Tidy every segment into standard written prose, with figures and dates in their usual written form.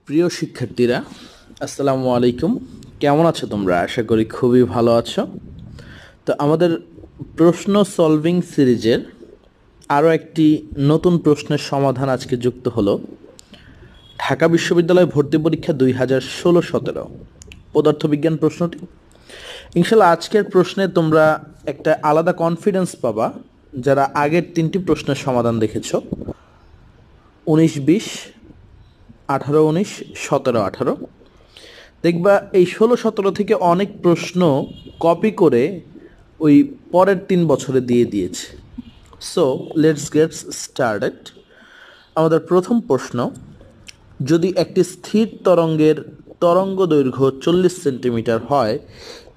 প্রিয় শিক্ষার্থীরা, আসসালামু আলাইকুম। কেমন আছো তোমরা? আশা করি খুবই ভালো আছো। তো আমাদের প্রশ্ন সলভিং সিরিজের আরও একটি নতুন প্রশ্নের সমাধান আজকে যুক্ত হলো। ঢাকা বিশ্ববিদ্যালয় ভর্তি পরীক্ষা 2016-17 পদার্থবিজ্ঞান প্রশ্নটি। ইনশাল্লাহ আজকের প্রশ্নে তোমরা একটা আলাদা কনফিডেন্স পাবা যারা আগের 3টি প্রশ্নের সমাধান দেখেছো, 19-20, 18-19, 17-18। দেখবা এই 16-17 থেকে অনেক প্রশ্ন কপি করে ওই পরের 3 বছরে দিয়ে দিয়েছে। So let's get started. আমাদের প্রথম প্রশ্ন, যদি একটি স্থির তরঙ্গের তরঙ্গ দৈর্ঘ্য 40 সেন্টিমিটার হয়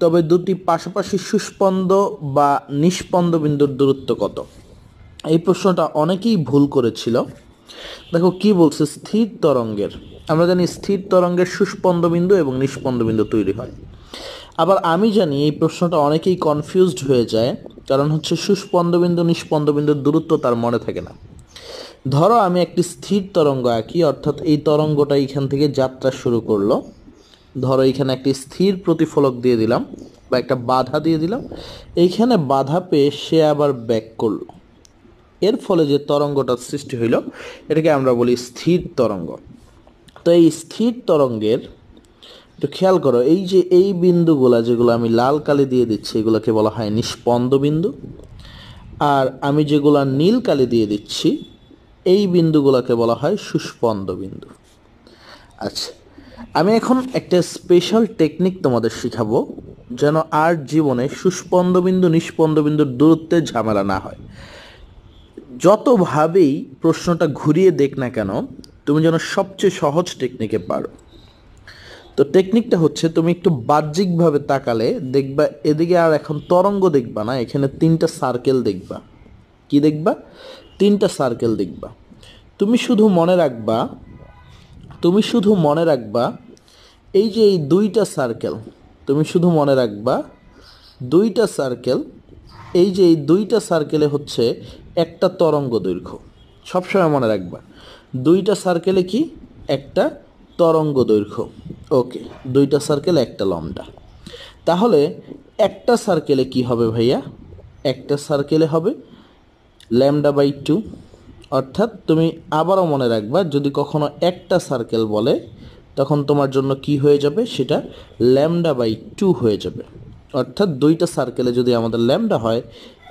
তবে দুটি পাশাপাশি সুস্পন্দ বা নিষ্পন্দ বিন্দুর দূরত্ব কত? এই প্রশ্নটা অনেকেই ভুল করেছিল। দেখো কি বলছে, স্থির তরঙ্গের, আমরা জানি স্থির তরঙ্গের সুস্পন্দ বিন্দু এবং নিষ্পন্দ বিন্দু তৈরি হয়। আবার আমি জানি এই প্রশ্নটা অনেকেই কনফিউজড হয়ে যায়, কারণ হচ্ছে সুস্পন্দ বিন্দু নিষ্পন্দ বিন্দুর দূরত্ব তার মনে থাকে না। ধরো আমি একটি স্থির তরঙ্গ আঁকি, অর্থাৎ এই তরঙ্গটা এখান থেকে যাত্রা শুরু করলো। ধরো এখানে একটি স্থির প্রতিফলক দিয়ে দিলাম বা একটা বাধা দিয়ে দিলাম, এইখানে বাধা পেয়ে সে আবার ব্যাক করলো। এর ফলে যে তরঙ্গটার সৃষ্টি হইল এটাকে আমরা বলি স্থির তরঙ্গ। তো এই স্থির তরঙ্গের একটু খেয়াল করো, এই যে এই বিন্দুগুলা যেগুলো আমি লাল কালি দিয়ে দিচ্ছি এগুলোকে বলা হয় নিষ্পন্দ বিন্দু, আর আমি যেগুলা নীল কালি দিয়ে দিচ্ছি এই বিন্দুগুলোকে বলা হয় সুস্পন্দ বিন্দু। আচ্ছা, আমি এখন একটা স্পেশাল টেকনিক তোমাদের শিখাবো যেন আর জীবনে সুস্পন্দ বিন্দু নিষ্পন্দ বিন্দুর দূরত্বে ঝামেলা না হয়। যতভাবেই প্রশ্নটা ঘুরিয়ে দেখ না কেন, তুমি যেন সবচেয়ে সহজ টেকনিকে পারো। তো টেকনিকটা হচ্ছে, তুমি একটু বাহ্যিকভাবে তাকালে দেখবা এদিকে আর এখন তরঙ্গ দেখবা না, এখানে 3টা সার্কেল দেখবা। কি দেখবা? 3টা সার্কেল দেখবা। তুমি শুধু মনে রাখবা এই যে এই 2টা সার্কেল, তুমি শুধু মনে রাখবা 2টা সার্কেল, এই যে এই 2টা সার্কেলে হচ্ছে একটা তরঙ্গ দৈর্ঘ্য। সবসময় মনে রাখবা 2টা সার্কেলে কি একটা তরঙ্গ দৈর্ঘ্য। ওকে, 2টা সার্কেল একটা লম্বা। তাহলে একটা সার্কেলে কি হবে ভাইয়া? একটা সার্কেলে হবে λ/2। অর্থাৎ তুমি আবারও মনে রাখবা, যদি কখনো একটা সার্কেল বলে তখন তোমার জন্য কি হয়ে যাবে, সেটা λ/2 হয়ে যাবে। অর্থাৎ 2টা সার্কেলে যদি আমাদের ল্যামডা হয়,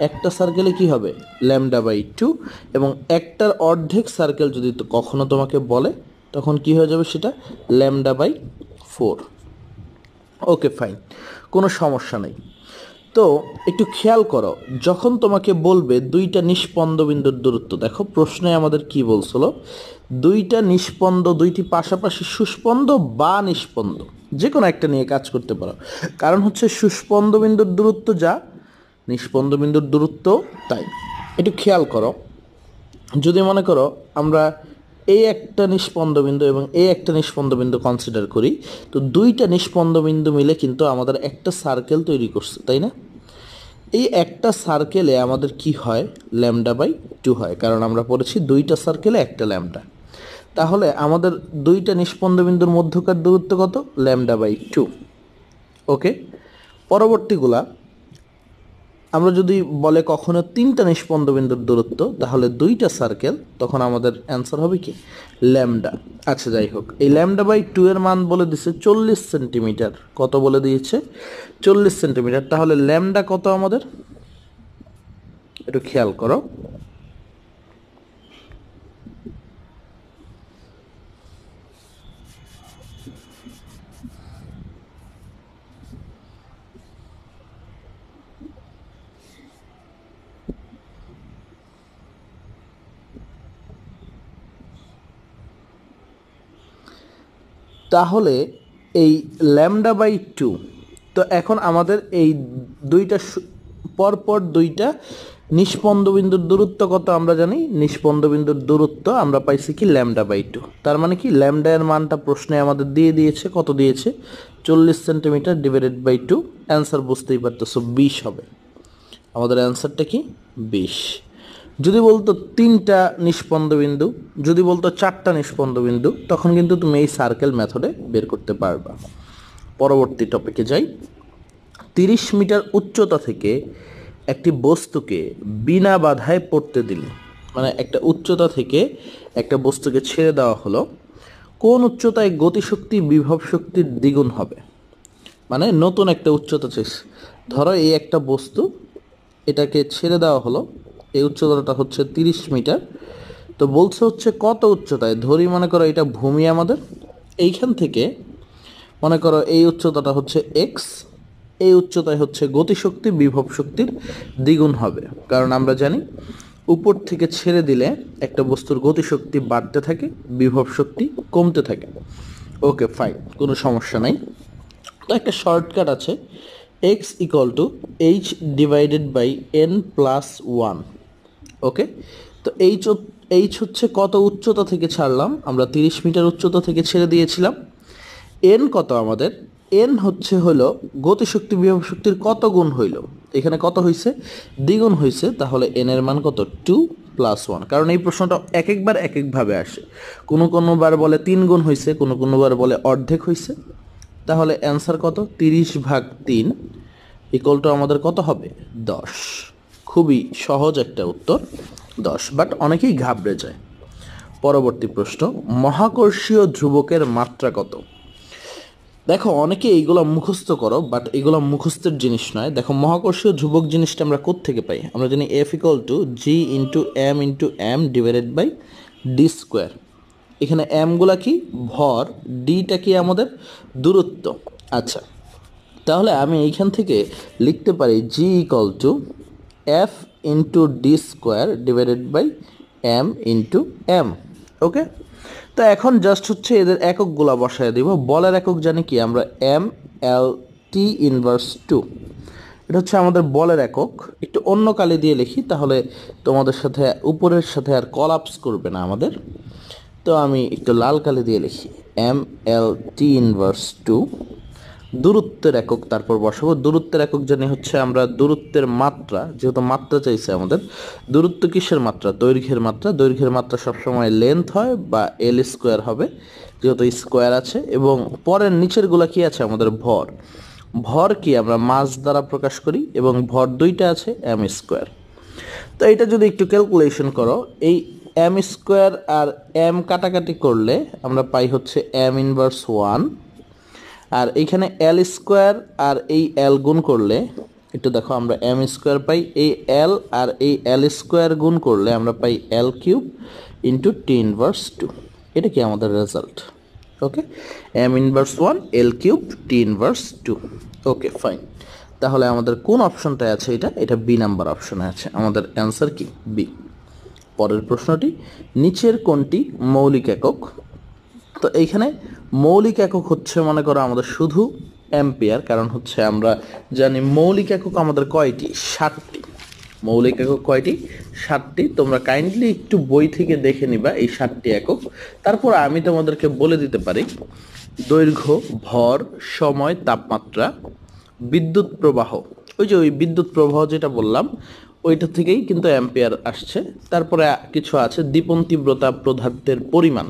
একটা সার্কেলে কি হবে λ/2, এবং একটার অর্ধেক সার্কেল যদি কখনো তোমাকে বলে তখন কি হয়ে যাবে, সেটা λ/4। ওকে ফাইন, কোনো সমস্যা নেই। তো একটু খেয়াল করো, যখন তোমাকে বলবে 2টা নিষ্পন্দ বিন্দুর দূরত্ব, দেখো প্রশ্নে আমাদের কি বলছিল, 2টা নিষ্পন্দ, 2টি পাশাপাশি সুস্পন্দ বা নিষ্পন্দ, যে কোনো একটা নিয়ে কাজ করতে পারো। কারণ হচ্ছে সুস্পন্দ বিন্দুর দূরত্ব যা, নিষ্পন্দ বিন্দুর দূরত্ব তাই। একটু খেয়াল করো, যদি মনে করো আমরা এই একটা নিষ্পন্দ বিন্দু এবং এই একটা নিষ্পন্দ বিন্দু কনসিডার করি, তো 2টা নিষ্পন্দ বিন্দু মিলে কিন্তু আমাদের একটা সার্কেল তৈরি করছে, তাই না? এই একটা সার্কেলে আমাদের কি হয়, λ/2 হয়, কারণ আমরা পড়েছি 2টা সার্কেলে একটা ল্যামডা। তাহলে আমাদের 2টা নিষ্পন্দ বিন্দুর মধ্যকার দূরত্ব কত? λ/2। ওকে, পরবর্তীগুলা আমরা যদি বলে কখনো 3টা নিষ্পন্দ বিন্দুর দূরত্ব, তাহলে 2টা সার্কেল, তখন আমাদের অ্যান্সার হবে কি ল্যামডা। আচ্ছা যাই হোক, এই λ/2 এর মান বলে দিয়েছে 40 সেন্টিমিটার। কত বলে দিয়েছে? 40 সেন্টিমিটার। তাহলে ল্যামডা কত আমাদের? একটু খেয়াল করো, তাহলে এই λ/2, তো এখন আমাদের এই 2টা পরপর 2টা নিষ্পন্দ বিন্দুর দূরত্ব কত আমরা জানি। নিষ্পন্দ বিন্দুর দূরত্ব আমরা পাইছি কি λ/2। তার মানে কি ল্যামডা এর মানটা প্রশ্নে আমাদের দিয়ে দিয়েছে, কত দিয়েছে? 40 সেন্টিমিটার ডিভাইডেড বাই 2। অ্যান্সার বুঝতেই পারতেছো 20 হবে। আমাদের অ্যান্সারটা কি 20। যদি বলতো 3টা নিষ্পন্দ বিন্দু, যদি বলতো 4টা নিষ্পন্দ বিন্দু, তখন কিন্তু তুমি এই সার্কেল মেথডে বের করতে পারবা। পরবর্তী টপিকে যাই। 30 মিটার উচ্চতা থেকে একটি বস্তুকে বিনা বাধায় পড়তে দিলে, মানে একটা উচ্চতা থেকে একটা বস্তুকে ছেড়ে দেওয়া হলো, কোন উচ্চতায় গতিশক্তি বিভব শক্তির দ্বিগুণ হবে? মানে নতুন একটা উচ্চতা চাইছে। ধরো এই একটা বস্তু, এটাকে ছেড়ে দেওয়া হলো, এই উচ্চতাটা হচ্ছে 30 মিটার। তো বলছে হচ্ছে কত উচ্চতায়, ধরি মনে করো এটা ভূমি আমাদের, এইখান থেকে মনে করো এই উচ্চতাটা হচ্ছে এক্স, এই উচ্চতায় হচ্ছে গতিশক্তি বিভব শক্তির দ্বিগুণ হবে। কারণ আমরা জানি উপর থেকে ছেড়ে দিলে একটা বস্তুর গতিশক্তি বাড়তে থাকে, বিভব শক্তি কমতে থাকে। ওকে ফাইন, কোনো সমস্যা নাই। তো একটা শর্টকাট আছে, x equal to h divided by n plus 1। Okay, তো এইচ হচ্ছে কত উচ্চতা থেকে ছাড়লাম, আমরা 30 মিটার উচ্চতা থেকে ছেড়ে দিয়েছিলাম। এন কত আমাদের, এন হলো গতিশক্তি বিভব শক্তির কত গুণ হইল, এখানে কত হয়েছে, দ্বিগুণ হয়েছে। তাহলে এন এর মান কত, 2 + 1। কারণ এই প্রশ্নটা এক একবার এক একভাবে আসে, কোনো বার বলে 3 গুণ হয়েছে, কোনো বার বলে অর্ধেক হয়েছে। তাহলে অ্যান্সার কত, 30/3 ইকুয়াল টু আমাদের কত হবে, 10। খুবই সহজ একটা উত্তর, 10, বাট অনেকেই ঘাবড়ে যায়। পরবর্তী প্রশ্ন, মহাকর্ষীয় ধ্রুবকের মাত্রা কত? দেখো অনেকে এইগুলো মুখস্থ করো, বাট এগুলো মুখস্থের জিনিস নয়। দেখো মহাকর্ষীয় ধ্রুবক জিনিসটা আমরা কোত্থেকে পাই, আমরা জানি F = G × m divided by d square. এখানে এমগুলা কি, ভর, ডিটা কি আমাদের দূরত্ব। আচ্ছা, তাহলে আমি এইখান থেকে লিখতে পারি G = F × d square divided by m × m। Okay, তো এখন জাস্ট হচ্ছে এদের এককগুলা বসায় দিব। বলের একক জানি কি আমরা, mL/T−2। এটা হচ্ছে আমাদের বলের একক। একটু অন্য কালি দিয়ে লিখি, তাহলে তোমাদের সাথে উপরের সাথে আর কলাপস করবে না আমাদের। তো আমি একটু লাল কালি দিয়ে লিখি, mL/T−2। দূরত্বের একক তারপর বসাবো। দূরত্বের একক জানি হচ্ছে আমরা দূরত্বের মাত্রা, যেহেতু মাত্রা চাইছে আমাদের। দূরত্ব কিসের মাত্রা, দৈর্ঘ্যের মাত্রা। দৈর্ঘ্যের মাত্রা সবসময় লেন্থ হয় বা L² হবে, যেহেতু স্কোয়ার আছে। এবং পরের নিচেরগুলা কি আছে আমাদের, ভর। ভর কি আমরা মাস দ্বারা প্রকাশ করি, এবং ভর দুইটা আছে, m²। তো এটা যদি একটু ক্যালকুলেশন করো, এই m² আর m কাটাকাটি করলে আমরা পাই হচ্ছে m−1। আর এইখানে L² আর এই L গুণ করলে, একটু দেখো আমরা m² পাই, এই L আর এই L² গুণ করলে আমরা পাই L³ × T−2। এটা কি আমাদের রেজাল্ট। ওকে, m−1 L³ T−2। Okay fine, তাহলে আমাদের কোন অপশনটায় আছে, এটা বি নাম্বার অপশনে আছে। আমাদের অ্যান্সার কি, বি। পরের প্রশ্নটি, নিচের কোনটি মৌলিক একক? তো এইখানে মৌলিক একক হচ্ছে মনে করো আমাদের শুধু অ্যাম্পিয়ার। কারণ হচ্ছে আমরা জানি মৌলিক একক আমাদের কয়টি, 60টি। মৌলিক একক কয়টি, 60টি। তোমরা কাইন্ডলি একটু বই থেকে দেখে নিবা এই 60টি একক। তারপর আমি তোমাদেরকে বলে দিতে পারি দৈর্ঘ্য, ভর, সময়, তাপমাত্রা, বিদ্যুৎ প্রবাহ। ওই বিদ্যুৎ প্রবাহ যেটা বললাম, ওইটা থেকেই কিন্তু অ্যাম্পিয়ার আসছে। তারপরে কিছু আছে, দীপন তীব্রতা, পদার্থের পরিমাণ।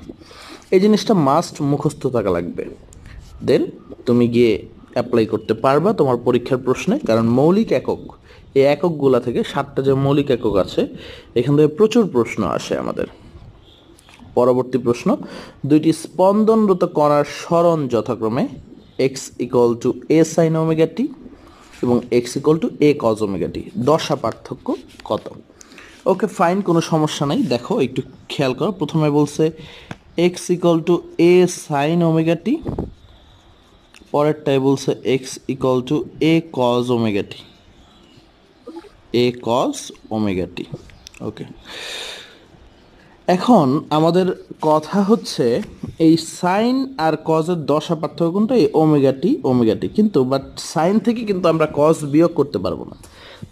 এই জিনিসটা মাস্ট মুখস্থ থাকা লাগবে, দেন তুমি গিয়ে অ্যাপ্লাই করতে পারবা তোমার পরীক্ষার প্রশ্নে। কারণ মৌলিক একক, এই এককগুলা থেকে 7টা যে মৌলিক একক আছে, এখান থেকে প্রচুর প্রশ্ন আসে আমাদের। পরবর্তী প্রশ্ন, দুইটি স্পন্দনরত কণার সরণ যথাক্রমে x = a sin ωt এবং x = a cos ωt, দশা পার্থক্য কত? ওকে ফাইন, কোনো সমস্যা নাই। দেখো একটু খেয়াল করো, প্রথমে বলছে x = a sin ωt, পরেরটায় বলছে x = a cos ωt, a cos ωt। ওকে, এখন আমাদের কথা হচ্ছে এই সাইন আর কজের দশা পার্থক্য কোনটা, এই ওমেগাটি। কিন্তু বাট সাইন থেকে কিন্তু আমরা কজ বিয়োগ করতে পারবো না।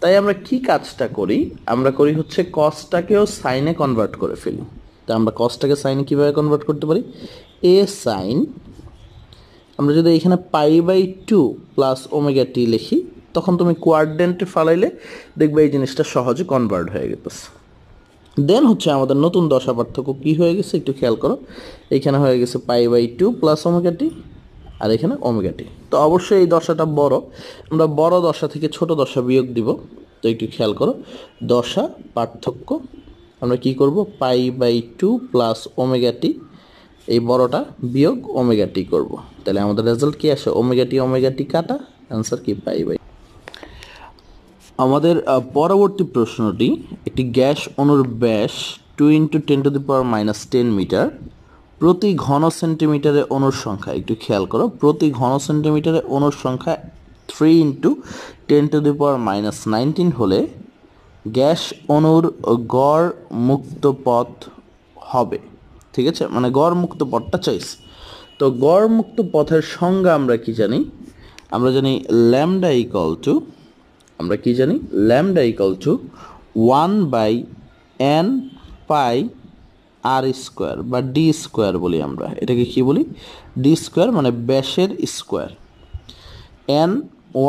তাই আমরা কি কাজটা করি, আমরা করি হচ্ছে কজটাকেও সাইনে কনভার্ট করে ফেলি। তা আমরা কজটাকে সাইনে কীভাবে কনভার্ট করতে পারি, এ সাইন, আমরা যদি এখানে π/2 + ωt লিখি, তখন তুমি কোয়াড্রেন্টে ফালাইলে দেখবে এই জিনিসটা সহজে কনভার্ট হয়ে গেছে। দেন হচ্ছে আমাদের নতুন দশা পার্থক্য কি হয়ে গেছে একটু খেয়াল করো, এখানে হয়ে গেছে π/2 প্লাস ওমেগা টি, আর এখানে ওমেগা টি। তো অবশ্যই এই দশাটা বড়, আমরা বড় দশা থেকে ছোট দশা বিয়োগ দিব। তো একটু খেয়াল করো, দশা পার্থক্য আমরা কি করব, π/2 প্লাস ওমেগা টি, এই বড়টা বিয়োগ ওমেগা টি করব। তাহলে আমাদের রেজাল্ট কি আসে, ওমেগা টি কাটা, অ্যান্সার কি π/। আমাদের পরবর্তী প্রশ্নটি, একটি গ্যাস অণুর ব্যাস 2 × 10⁻⁻10 মিটার, প্রতি ঘন সেন্টিমিটারে অণুর সংখ্যা, একটু খেয়াল করো, প্রতি ঘন সেন্টিমিটারে অণুর সংখ্যা 3 × 10⁻19 হলে গ্যাস অণুর গড় মুক্ত পথ হবে। ঠিক আছে, মানে গড় মুক্ত পথটা চাইছে। তো গড় মুক্ত পথের সংজ্ঞা আমরা কি জানি, আমরা জানি ল্যামডা ইকুয়াল টু, আমরা কি জানি, lambda equal to 1/n pi r square বা ডি স্কোয়ার বলি আমরা, এটাকে কি বলি, ডি স্কোয়ার, মানে ব্যাসের square, n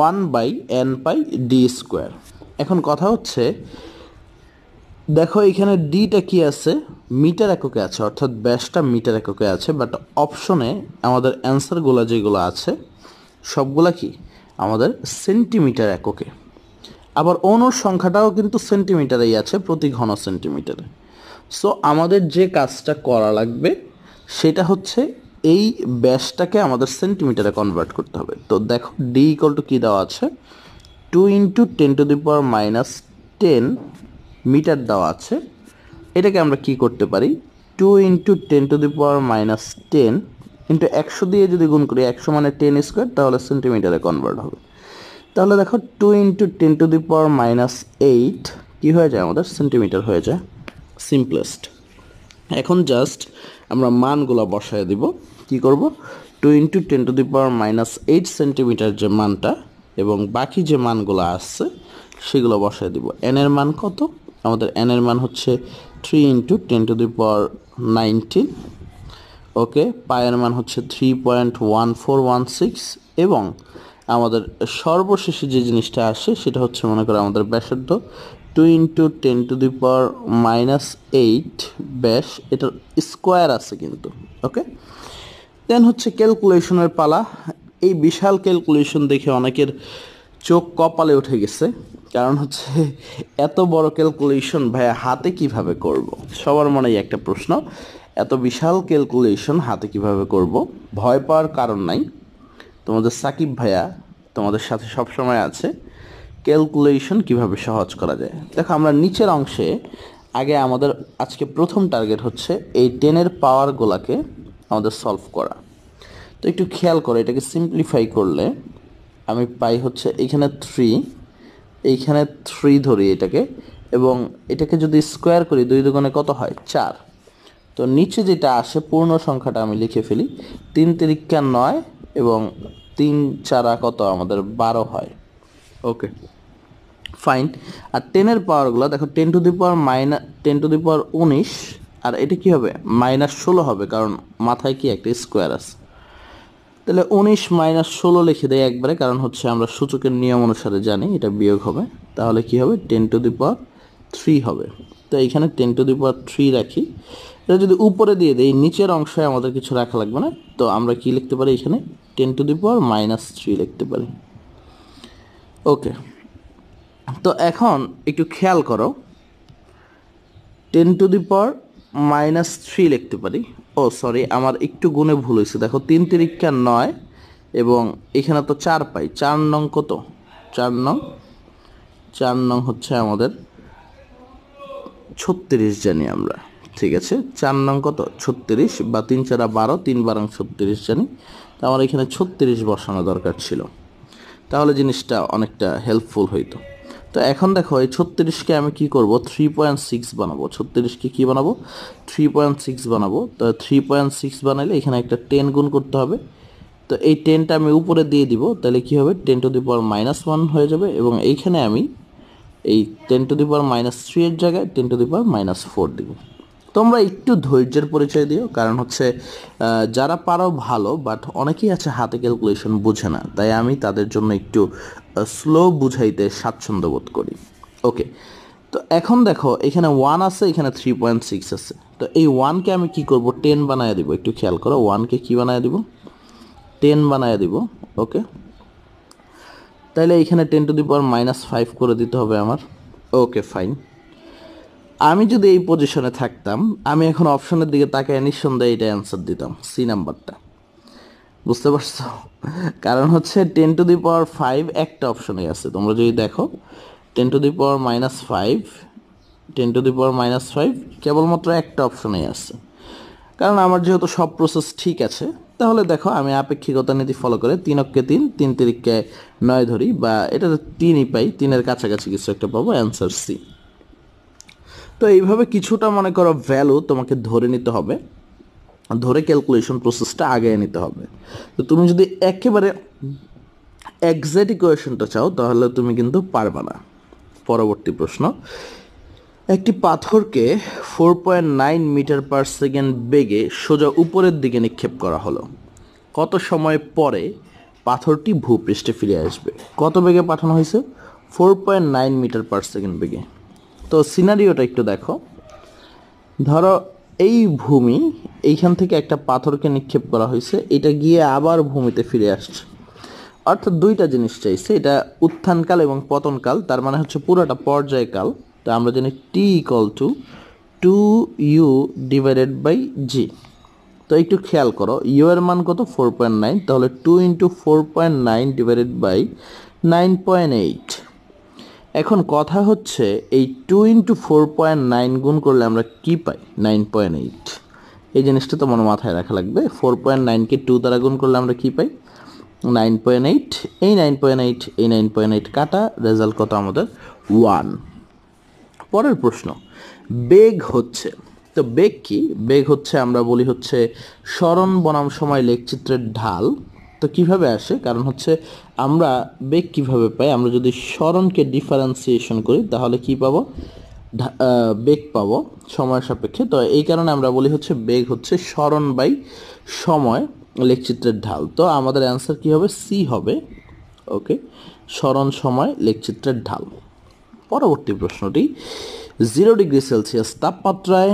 1/n pi d square. এখন কথা হচ্ছে, দেখো এখানে ডিটা কি আছে, মিটার এককে আছে, অর্থাৎ ব্যাসটা মিটার এককে আছে, বাট অপশনে আমাদের অ্যান্সারগুলো যেগুলো আছে সবগুলা কি আমাদের সেন্টিমিটার এককে। আবার অণুর সংখ্যাটাও কিন্তু সেন্টিমিটারেই আছে, প্রতি ঘন সেন্টিমিটারে। সো আমাদের যে কাজটা করা লাগবে সেটা হচ্ছে এই ব্যাসটাকে আমাদের সেন্টিমিটারে কনভার্ট করতে হবে। তো দেখো ডি ইকুয়াল টু কী দেওয়া আছে, 2 × 10⁻10 মিটার দেওয়া আছে। এটাকে আমরা কি করতে পারি, 2 × 10⁻10 ইন্টু 100 দিয়ে যদি গুণ করি, 100 মানে 10 স্কোয়ার, তাহলে সেন্টিমিটারে কনভার্ট হবে। তাহলে দেখো 2 × 10⁻8 কী হয়ে যায়, আমাদের সেন্টিমিটার হয়ে যায়, সিম্পলেস্ট। এখন জাস্ট আমরা মানগুলো বসায় দিব, কি করব, 2 × 10⁻8 সেন্টিমিটার যে মানটা এবং বাকি যে মানগুলো আসছে সেগুলো বসায় দিব। এন এর মান কত, আমাদের এন এর মান হচ্ছে 3 × 10⁻19, ওকে, পায়ের মান হচ্ছে 3.1416, এবং আমাদের সর্বশেষে যে জিনিসটা আসে সেটা হচ্ছে মনে করো আমাদের ব্যাসার্ধ 2 × 10⁻8 ব্যাস, এটার স্কোয়ার আছে কিন্তু, ওকে। দেন হচ্ছে ক্যালকুলেশনের পালা। এই বিশাল ক্যালকুলেশন দেখে অনেকের চোখ কপালে উঠে গেছে, কারণ হচ্ছে এত বড় ক্যালকুলেশন ভাইয়া হাতে কিভাবে করব, সবার মনেই একটা প্রশ্ন, এত বিশাল ক্যালকুলেশন হাতে কিভাবে করব। ভয় পাওয়ার কারণ নাই, তোমাদের সাকিব ভাইয়া তোমাদের সাথে সব সময় আছে, ক্যালকুলেশন কিভাবে সহজ করা যায়। দেখো আমরা নিচের অংশে আগে আমাদের আজকে প্রথম টার্গেট হচ্ছে এই 10-এর পাওয়ারগুলোকে আমাদের সলভ করা। তো একটু খেয়াল করো, এটাকে সিম্পলিফাই করলে আমি পাই হচ্ছে এইখানে 3, এইখানে 3 ধরি এটাকে, এবং এটাকে যদি স্কোয়ার করি 2 দুগুণে কত হয়, 4। তো নিচে যেটা আসে পূর্ণ সংখ্যাটা আমি লিখে ফেলি, 3 তিরিকা 9 এবং 3 4 কত আমাদের 12 হয়, ওকে ফাইন। আর 10-এর পাওয়ারগুলো দেখো 10⁻19, আর এটা কি হবে, -16 হবে, কারণ মাথায় কি একটা স্কোয়ার আছে। তাহলে 19 - 16 লিখে দেয় একবারে, কারণ হচ্ছে আমরা সূচকের নিয়ম অনুসারে জানি এটা বিয়োগ হবে। তাহলে কি হবে, 10⁻3 হবে। তো এইখানে 10⁻3 রাখি, এটা যদি উপরে দিয়ে দেই নিচের অংশে আমাদের কিছু রাখা লাগবে না, তো আমরা কি লিখতে পারি, এখানে 10⁻³ লিখতে পারি, ওকে। তো এখন একটু খেয়াল করো, 10⁻³ লিখতে পারি, ও সরি আমার একটু গুণে ভুল হয়েছে, দেখো 3 তিরিকা 9 এবং এখানে তো 4 পাই, 4 নং কত, 4 নং হচ্ছে আমাদের 36 জানি আমরা, ঠিক আছে, 4 নং কত 36, বা 3 4 12, 3 12 36 জানি। তো আমার এখানে 36 বসানো দরকার ছিল, তাহলে জিনিসটা অনেকটা হেল্পফুল হইতো। তো এখন দেখো এই 36কে আমি কি করব, 3.6 বানাবো, 36কে কি বানাবো, 3.6 বানাবো। তো 3.6 বানাইলে এখানে একটা 10 গুণ করতে হবে, তো এই 10টা আমি উপরে দিয়ে দিব, তাহলে কি হবে 10⁻−1 হয়ে যাবে, এবং এইখানে আমি এই 10⁻³ এর জায়গায় 10⁻4 দিব। তোমরা একটু ধৈর্যের পরিচয় দিও, কারণ হচ্ছে যারা পারো ভালো, বাট অনেকেই আছে হাতে ক্যালকুলেশন বুঝে না, তাই আমি তাদের জন্য একটু স্লো বুঝাইতে স্বাচ্ছন্দ্য বোধ করি, ওকে। তো এখন দেখো এখানে 1 আছে, এখানে 3.6 আছে। তো এই 1কে আমি কি করব, 10 বানায় দিব। একটু খেয়াল করো, 1কে কি বানায় দিব, 10 বানায় দিব। ওকে, তাহলে এখানে 10⁻⁻5 করে দিতে হবে আমার। Okay fine. আমি যদি এই পজিশনে থাকতাম, আমি এখন অপশনের দিকে তাকায় নিঃসন্দেহে এটা অ্যান্সার দিতাম, সি নাম্বারটা। বুঝতে পারছো? কারণ হচ্ছে 10⁻5 একটা অপশনে আছে। তোমরা যদি দেখো 10⁻⁻5, 10⁻⁻5 কেবলমাত্র একটা অপশনেই আছে। কারণ আমার যেহেতু সব প্রসেস ঠিক আছে, তাহলে দেখো আমি আপেক্ষিকতা নীতি ফলো করে 3 অক্ষে 3, 3 তিরিকে 9 ধরি, বা এটা 3ই পাই, 3-এর কাছাকাছি কিছু একটা পাবো, অ্যান্সার সি। তো এইভাবে কিছুটা মনে করো ভ্যালু তোমাকে ধরে নিতে হবে, ধরে ক্যালকুলেশন প্রসেসটা আগায় নিতে হবে। তো তুমি যদি একেবারে এক্সাক্ট ইকুয়েশনটা চাও তাহলে তুমি কিন্তু পারবা না। পরবর্তী প্রশ্ন, একটি পাথরকে 4.9 মিটার পার সেকেন্ড বেগে সোজা উপরের দিকে নিক্ষেপ করা হলো। কত সময় পরে পাথরটি ভূপৃষ্ঠে ফিরে আসবে? কত বেগে পাঠানো হয়েছে? 4.9 মিটার পার সেকেন্ড বেগে। তো সিনারিওটা একটু দেখো। ধরো এই ভূমি, এইখান থেকে একটা পাথরকে নিক্ষেপ করা হয়েছে, এটা গিয়ে আবার ভূমিতে ফিরে আসছে। অর্থাৎ দুইটা জিনিস চাইছে, এটা উত্থানকাল এবং পতনকাল, তার মানে হচ্ছে পুরোটা পর্যায়কাল। তো আমরা জানি T equal to 2u divided by G. তো একটু খেয়াল করো, ইউ এর মান কত? 4.9, তাহলে 2 × 4.9 ডিভাইডেড বাই 9.8। এখন কথা হচ্ছে এই 2 × 4.9 গুণ করলে আমরা কি পাই? 9.8। এই জিনিসটা তো মনে মাথায় রাখা লাগবে। 4.9কে 2 দ্বারা গুণ করলে আমরা কি পাই? 9.8। এই 9.8, এই 9.8 কাটা, রেজাল্ট কত আমাদের? 1। পরের প্রশ্ন, বেগ হচ্ছে, তো বেগ কি? বেগ হচ্ছে আমরা বলি হচ্ছে সরণ বনাম সময় লেখচিত্রের ঢাল। তো কিভাবে আসে? কারণ হচ্ছে আমরা বেগ কিভাবে পাই? আমরা যদি সরণকে ডিফারেন্সিয়েশন করি তাহলে কি পাবো? বেগ পাবো সময় সাপেক্ষে। তো এই কারণে আমরা বলি হচ্ছে বেগ হচ্ছে সরণ বাই সময় লেখচিত্রের ঢাল। তো আমাদের অ্যান্সার কি হবে? সি হবে। ওকে, সরণ সময় লেখচিত্রের ঢাল। পরবর্তী প্রশ্নটি, 0 ডিগ্রি সেলসিয়াস তাপমাত্রায়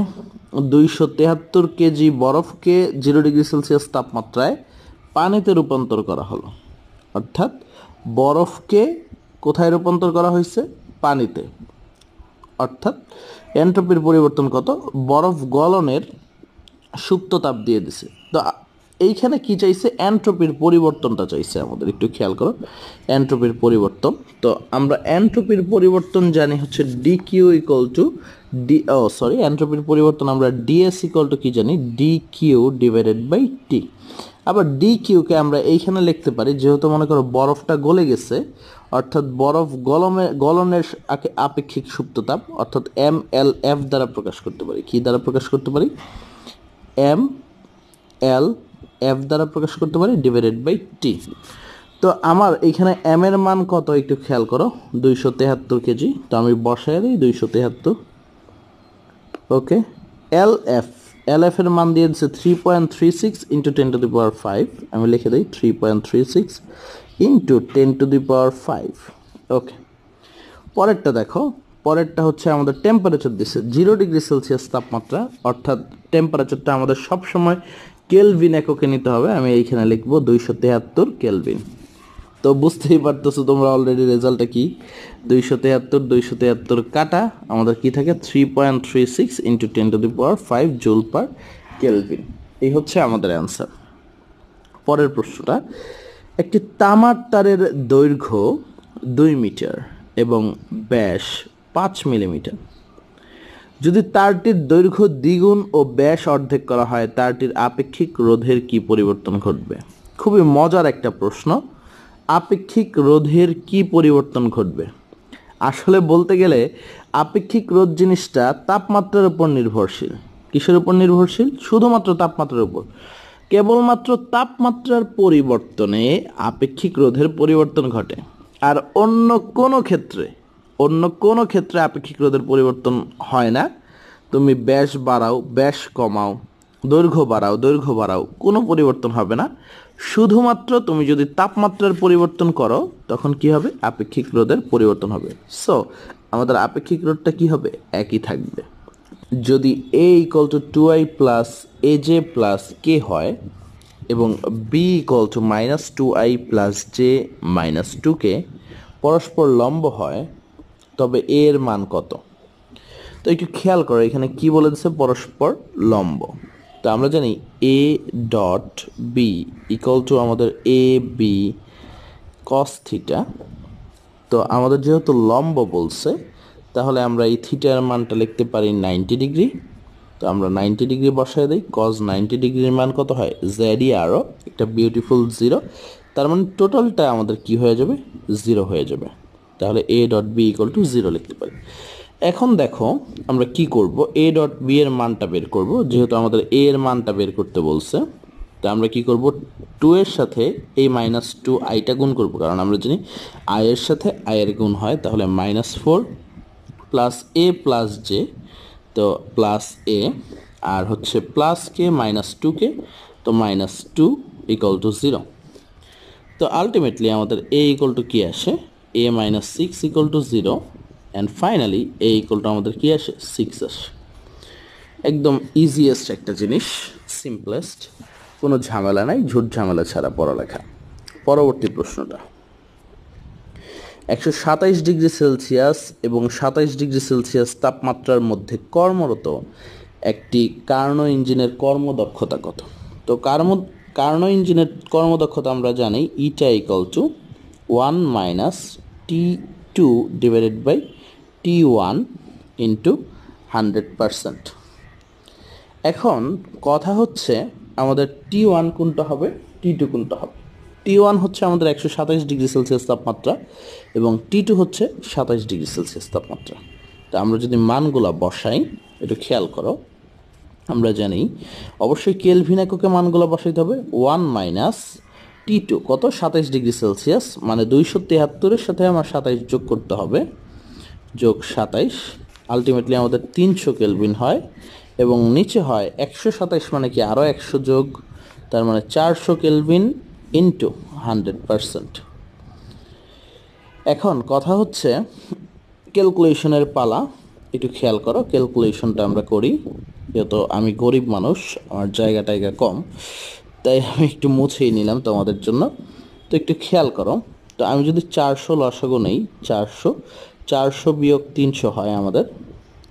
273 কেজি বরফকে 0 ডিগ্রি সেলসিয়াস তাপমাত্রায় পানিতে রূপান্তর করা হলো। অর্থাৎ বরফকে কোথায় রূপান্তর করা হয়েছে? পানিতে। অর্থাৎ এন্ট্রপির পরিবর্তন কত? বরফ গলনের সুপ্ত তাপ দিয়ে দিছে। তো এইখানে কি চাইছে? এন্ট্রপির পরিবর্তনটা চাইছে আমাদের। একটু খেয়াল করো, এন্ট্রপির পরিবর্তন। তো আমরা এন্ট্রপির পরিবর্তন জানি হচ্ছে dq ইকুয়াল টু এন্ট্রপির পরিবর্তন আমরা ds ইকুয়াল টু কি জানি? dq divided by t। আবার dq কে আমরা এইখানে লিখতে পারি, যেহেতু মনে করো বরফটা গলে গেছে, অর্থাৎ বরফ গলনের আপেক্ষিক সুপ্ততাপ, অর্থাৎ mLf দ্বারা প্রকাশ করতে পারি। কি দ্বারা প্রকাশ করতে পারি? mLf দ্বারা প্রকাশ করতে পারি ডিভাইডেড বাই টি। তো আমার এইখানে m এর মান কত একটু খেয়াল করো, 273 কেজি। তো আমি বসায় দিই 273। ওকে, LF এর মান দিয়ে দিচ্ছে 3.36 ইন্টু 10⁵। আমি লিখে দিই 3.36 ইন্টু 10⁵। ওকে, পরেরটা দেখো। পরেরটা হচ্ছে আমাদের টেম্পারেচার দিচ্ছে 0 ডিগ্রি সেলসিয়াস তাপমাত্রা, অর্থাৎ টেম্পারেচারটা আমাদের সবসময় কেলভিন এককে নিতে হবে। আমি এইখানে লিখবো 273 কেলভিন। তো বুঝতেই পারতেছো তোমরা অলরেডি রেজাল্টটা কি? 273 কাটা আমাদের কি থাকে? 3.36 ইন্টু 10⁵ জুল পার কেলভিন। এই হচ্ছে আমাদের অ্যান্সার। পরের প্রশ্নটা, একটি তামার তারের দৈর্ঘ্য 2 মিটার এবং ব্যাস 5 মিলিমিটার। যদি তারটির দৈর্ঘ্য দ্বিগুণ ও ব্যাস অর্ধেক করা হয়, তারটির আপেক্ষিক রোধের কি পরিবর্তন ঘটবে? খুবই মজার একটা প্রশ্ন। আপেক্ষিক রোধের কি পরিবর্তন ঘটবে? আসলে বলতে গেলে আপেক্ষিক রোধ জিনিসটা তাপমাত্রার উপর নির্ভরশীল। কিসের উপর নির্ভরশীল? শুধুমাত্র তাপমাত্রার উপর। কেবলমাত্র তাপমাত্রার পরিবর্তনে আপেক্ষিক রোধের পরিবর্তন ঘটে। আর অন্য কোনো ক্ষেত্রে আপেক্ষিক রোধের পরিবর্তন হয় না। তুমি ব্যাস বাড়াও, ব্যাস কমাও, দৈর্ঘ্য বাড়াও, কোনো পরিবর্তন হবে না। শুধুমাত্র তুমি যদি তাপমাত্রার পরিবর্তন করো তখন কি হবে? আপেক্ষিক রোধের পরিবর্তন হবে। সো আমাদের আপেক্ষিক রোধটা কি হবে? একই থাকবে। যদি a equal to 2i plus aj plus k হয় এবং b equal to minus 2i plus j minus 2k পরস্পর লম্ব হয়, তবে a এর মান কত? তো একটু খেয়াল করো এখানে কি বলে দিচ্ছে, পরস্পর লম্ব। তো আমরা জানি a dot b equal to আমাদের a b cos থিটা। তো আমাদের যেহেতু লম্ব বলছে, তাহলে আমরা এই থিটার মানটা লিখতে পারি 90 ডিগ্রি। তো আমরা 90 ডিগ্রি বসায় দিই। cos 90 ডিগ্রির মান কত হয়? জেডই আরও একটা বিউটিফুল জিরো। তার মানে টোটালটা আমাদের কি হয়ে যাবে? জিরো হয়ে যাবে। তাহলে a dot b equal to zero লিখতে পারি। এখন দেখো আমরা কি করব, a ডট বি এর মানটা বের করব। যেহেতু আমাদের a এর মানটা বের করতে বলছে, তা আমরা কি করব, 2 এর সাথে এই মাইনাস 2 আইটা গুণ করব, কারণ আমরা জানি আই এর সাথে আই এর গুণ হয়। তাহলে -4 প্লাস এ প্লাস জে, তো প্লাস এ আর হচ্ছে প্লাস কে মাইনাস 2k, তো -2 ইকুয়াল টু 0। তো আলটিমেটলি আমাদের a ইকুয়াল টু কি আসে? a minus 6 equal to 0 and finally a equal to আমাদের কি আসে? 6 আসে। একদম ইজিয়েস্ট একটা জিনিস, সিম্পলেস্ট, কোনো ঝামেলা নাই, ঝুট ঝামেলা ছাড়া পড়ালেখা। পরবর্তী প্রশ্নটা, 127 ডিগ্রি সেলসিয়াস এবং 27 ডিগ্রি সেলসিয়াস তাপমাত্রার মধ্যে কর্মরত একটি কার্নো ইঞ্জিনের কর্মদক্ষতা কত? তো কার্নো ইঞ্জিনের কর্মদক্ষতা আমরা জানি eta equal to 1 minus T2 divided by T1 into 100%। এখন কথা হচ্ছে আমাদের T1 কোনটা হবে, T2 কোনটা হবে? T1 হচ্ছে আমাদের 127 ডিগ্রি সেলসিয়াস তাপমাত্রা এবং T2 হচ্ছে 27 ডিগ্রি সেলসিয়াস তাপমাত্রা। তো আমরা যদি মানগুলা বসাই, একটু খেয়াল করো, আমরা জানি অবশ্যই কেলভিন এককে মানগুলো বসাইতে হবে। 1 মাইনাস T2 কত? 27 ডিগ্রি সেলসিয়াস, মানে 273-এর সাথে আমার 27 যোগ করতে হবে, যোগ 27, আলটিমেটলি আমাদের 300 কেলভিন হয়। এবং নিচে হয় 127, মানে কি আরও 100 যোগ, তার মানে 400 কেলভিন ইন্টু 100%। এখন কথা হচ্ছে ক্যালকুলেশনের পালা। একটু খেয়াল করো, ক্যালকুলেশনটা আমরা করি। যেহেতু আমি গরিব মানুষ, আমার জায়গা কম, তাই আমি একটু মুছেই নিলাম তোমাদের জন্য। তো একটু খেয়াল করো, তো আমি যদি 400 লসাগু নেই, 400 বিয়োগ 300 হয় আমাদের।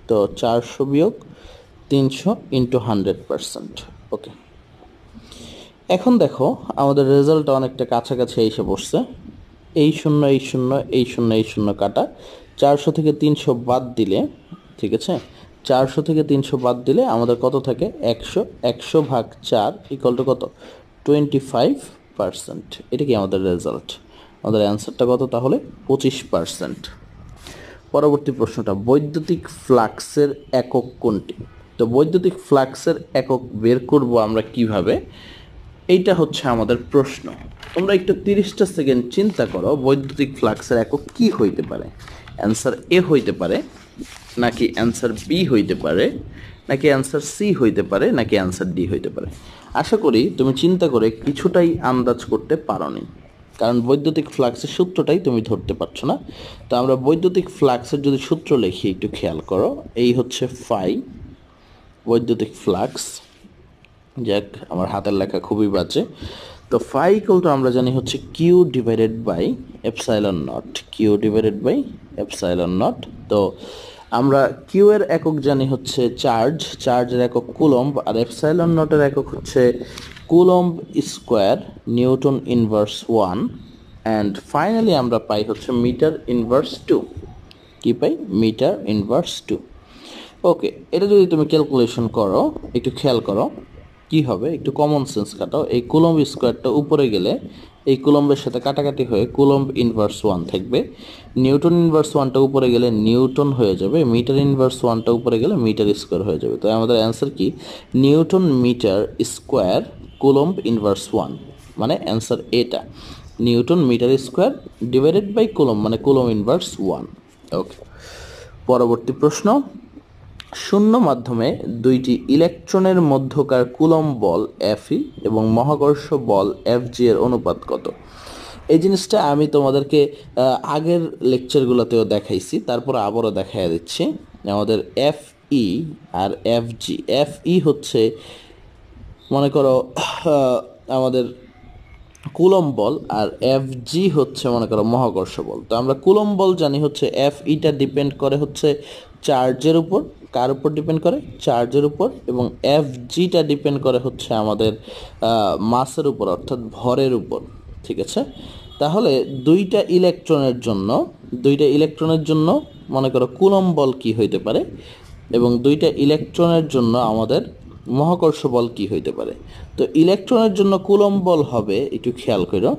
তো 400 বিয়োগ 300 ইন্টু 100%। ওকে, এখন দেখো আমাদের রেজাল্টটা অনেকটা কাছাকাছি এসে বসছে। এই শূন্য এই শূন্য এই শূন্য এই শূন্য কাটা, 400 থেকে 300 বাদ দিলে, ঠিক আছে, 400 থেকে 300 বাদ দিলে আমাদের কত থাকে? 100। 100 ভাগ 4 ইকুয়াল টু কত? 25%। এটা কি আমাদের রেজাল্ট? আমাদের অ্যান্সারটা কত তাহলে? 25%। পরবর্তী প্রশ্নটা, বৈদ্যুতিক ফ্লাক্সের একক কোনটি? তো বৈদ্যুতিক ফ্লাক্সের একক বের করব আমরা কিভাবে, এইটা হচ্ছে আমাদের প্রশ্ন। তোমরা একটু 30টা সেকেন্ড চিন্তা করো, বৈদ্যুতিক ফ্লাক্সের একক কি হইতে পারে? অ্যান্সার এ হইতে পারে, নাকি অ্যান্সার বি হইতে পারে, নাকি অ্যান্সার সি হইতে পারে, নাকি অ্যান্সার ডি হইতে পারে? আশা করি তুমি চিন্তা করে কিছুটাই আন্দাজ করতে পারোনি, কারণ বৈদ্যুতিক ফ্লাক্সের সূত্রটাই তুমি ধরতে পারছো না। তো আমরা বৈদ্যুতিক ফ্লাক্সের যদি সূত্র লিখি, একটু খেয়াল করো, এই হচ্ছে ফাই বৈদ্যুতিক ফ্লাক্স। যাক, আমার হাতের লেখা খুবই বাজে। তো ফাই ইকুয়াল টু আমরা জানি হচ্ছে q divided by epsilon not, q divided by epsilon not. তো আমরা কিউ এর একক জানি হচ্ছে চার্জ, চার্জের একক কুলম্ব, আর এপসাইলন নটের একক হচ্ছে coulomb square Newton inverse 1, and finally আমরা পাই হচ্ছে মিটার ইনভার্স 2। কি পাই? Metre inverse 2। ওকে, এটা যদি তুমি ক্যালকুলেশন করো, একটু খেয়াল করো কি হবে, একটু কমন সেন্স কাটাও। এই কুলম্ব স্কোয়ারটা উপরে গেলে এই কুলম্বের সাথে কাটাকাটি হয়ে কুলম্ব ইনভার্স 1 থাকবে। নিউটন ইনভার্স 1টা উপরে গেলে নিউটন হয়ে যাবে, মিটার ইনভার্স 1টা উপরে গেলে মিটার স্কোয়ার হয়ে যাবে। তো আমাদের অ্যান্সার কি? Newton metre square coulomb inverse 1, মানে অ্যান্সার এটা, newton metre square divided by coulomb, মানে কুলম্ব ইনভার্স 1। ওকে, পরবর্তী প্রশ্ন, শূন্য মাধ্যমে দুইটি ইলেকট্রনের মধ্যকার কুলম্ব বল Fe এবং মহাকর্ষ বল Fg এর অনুপাত কত? এই জিনিসটা আমি তোমাদেরকে আগের লেকচারগুলোতেও দেখাইছি, তারপর আবারও দেখাইয়া দিচ্ছি। আমাদের এফ ই আর এফ জি, এফ ই হচ্ছে মনে করো আমাদের কুলম্ব বল, আর এফ জি হচ্ছে মনে করো মহাকর্ষ বল। তো আমরা কুলম্ব বল জানি হচ্ছে এফ ইটা ডিপেন্ড করে হচ্ছে চার্জের উপর। কার উপর ডিপেন্ড করে? চার্জের উপর। এবং এফ জিটা ডিপেন্ড করে হচ্ছে আমাদের মাসের উপর, অর্থাৎ ভরের উপর। ঠিক আছে, তাহলে দুইটা ইলেকট্রনের জন্য মনে করো কুলম্ব বল কি হইতে পারে, এবং দুইটা ইলেকট্রনের জন্য আমাদের মহাকর্ষ বল কি হইতে পারে। তো ইলেকট্রনের জন্য কুলম্ব বল হবে, একটু খেয়াল করো,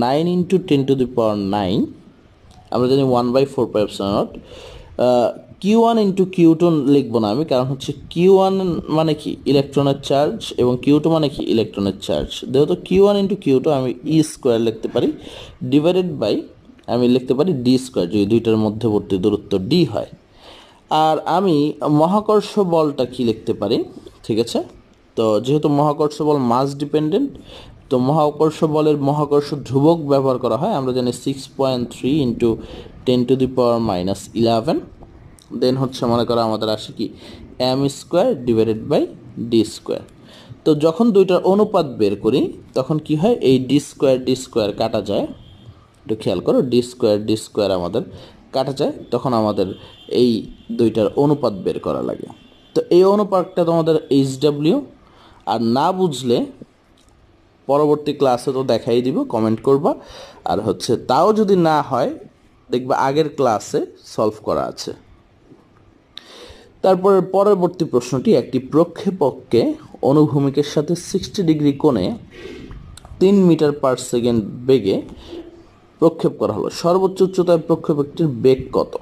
9 × 10⁹। আমরা জানি 1/4πε0। Q1 × Q2 লিখবো না আমি, কারণ হচ্ছে Q1 মানে কি ইলেকট্রনের চার্জ, এবং Q2 মানে কি ইলেকট্রনের চার্জ। যেহেতু Q1 × Q2 আমি E² লিখতে পারি, ডিভাইডেড বাই আমি লিখতে পারি D², যদি দুইটার মধ্যবর্তী দূরত্ব D হয়। আর আমি মহাকর্ষ বলটা কি লিখতে পারি? ঠিক আছে, তো যেহেতু মহাকর্ষ বল মাস ডিপেন্ডেন্ট, তো মহাকর্ষ বলের মহাকর্ষ ধ্রুবক ব্যবহার করা হয়। আমরা জানি 6.3 × 10⁻11। দেন হচ্ছে মনে করো আমাদের আসে কি m² ডিভাইডেড বাই D²। তো যখন দুইটার অনুপাত বের করি তখন কি হয়, এই D² কাটা যায়। একটু খেয়াল করো, D² আমাদের কাটা যায়, তখন আমাদের এই দুইটার অনুপাত বের করা লাগে। তো এই অনুপাতটা তোমাদের HW, আর না বুঝলে পরবর্তী ক্লাসে তো দেখাই দিব, কমেন্ট করবা। আর হচ্ছে তাও যদি না হয় দেখবা আগের ক্লাসে সলভ করা আছে। তারপরে পরবর্তী প্রশ্নটি, একটি প্রক্ষেপককে অনুভূমিকের সাথে 60° কোণে 3 মিটার/সেকেন্ড বেগে প্রক্ষেপ করা হলো, সর্বোচ্চ উচ্চতায় প্রক্ষেপকটির বেগ কত?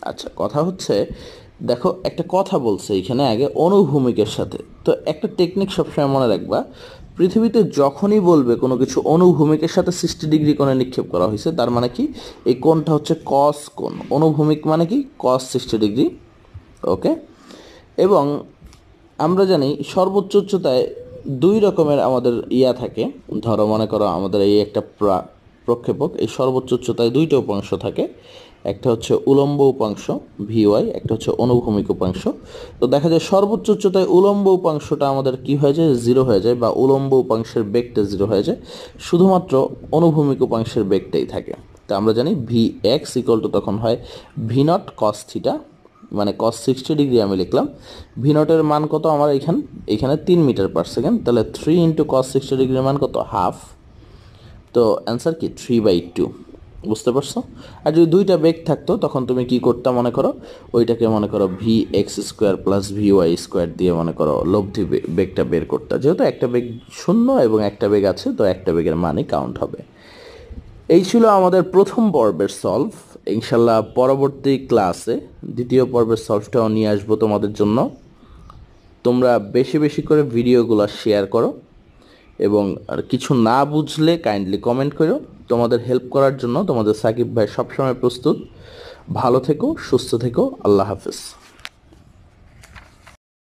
আচ্ছা, কথা হচ্ছে দেখো, একটা কথা বলছে এখানে আগে অনুভূমিকের সাথে। তো একটা টেকনিক সবসময় মনে রাখবা, পৃথিবীতে যখনই বলবে কোনো কিছু অনুভূমিকের সাথে 60° কোণে নিক্ষেপ করা হয়েছে, তার মানে কি এই কোণটা হচ্ছে কস কোণ। অনুভূমিক মানে কি cos 60°। ওকে, এবং আমরা জানি সর্বোচ্চ উচ্চতায় দুই রকমের আমাদের থাকে। ধরো মনে করো আমাদের এই একটা প্রক্ষেপক, এই সর্বোচ্চ উচ্চতায় দুইটা উপাংশ থাকে, একটা হচ্ছে উলম্ব উপাংশ VY, একটা হচ্ছে অনুভূমিক উপাংশ। তো দেখা যায় সর্বোচ্চ উচ্চতায় উলম্ব উপাংশটা আমাদের কি হয়ে যায়, 0 হয়ে যায়, বা উলম্ব উপাংশের বেগটা 0 হয়ে যায়, শুধুমাত্র অনুভূমিক উপাংশের বেগটাই থাকে। তো আমরা জানি Vx = তখন হয় V0 cos θ, মানে cos 60° আমি লিখলাম। V0 মান কত আমার এখানে 3 মিটার/সেকেন্ড, তাহলে 3 × cos 60° মান কত, হাফ। তো অ্যান্সার কি 3/2। বুঝতে পারছো? আর যদি দুইটা বেগ থাকতো তখন তুমি কি করতে, মনে করো ওইটাকে মনে করো Vx² + Vy² দিয়ে মনে করো লব্ধি বেগটা বের করতে। যেহেতু একটা বেগ 0 এবং একটা বেগ আছে, তো একটা বেগের মানই কাউন্ট হবে। এই ছিল আমাদের প্রথম পর্বের সলভ। ইনশাল্লাহ পরবর্তী ক্লাসে দ্বিতীয় পর্বের সলভটাও নিয়ে আসবো তোমাদের জন্য। তোমরা বেশি বেশি করে ভিডিওগুলো শেয়ার করো, এবং আর কিছু না বুঝলে কাইন্ডলি কমেন্ট করো। তোমাদের হেল্প করার জন্য তোমাদের সাকিব ভাই সবসময় প্রস্তুত। ভালো থেকো, সুস্থ থেকো, আল্লাহ হাফেজ।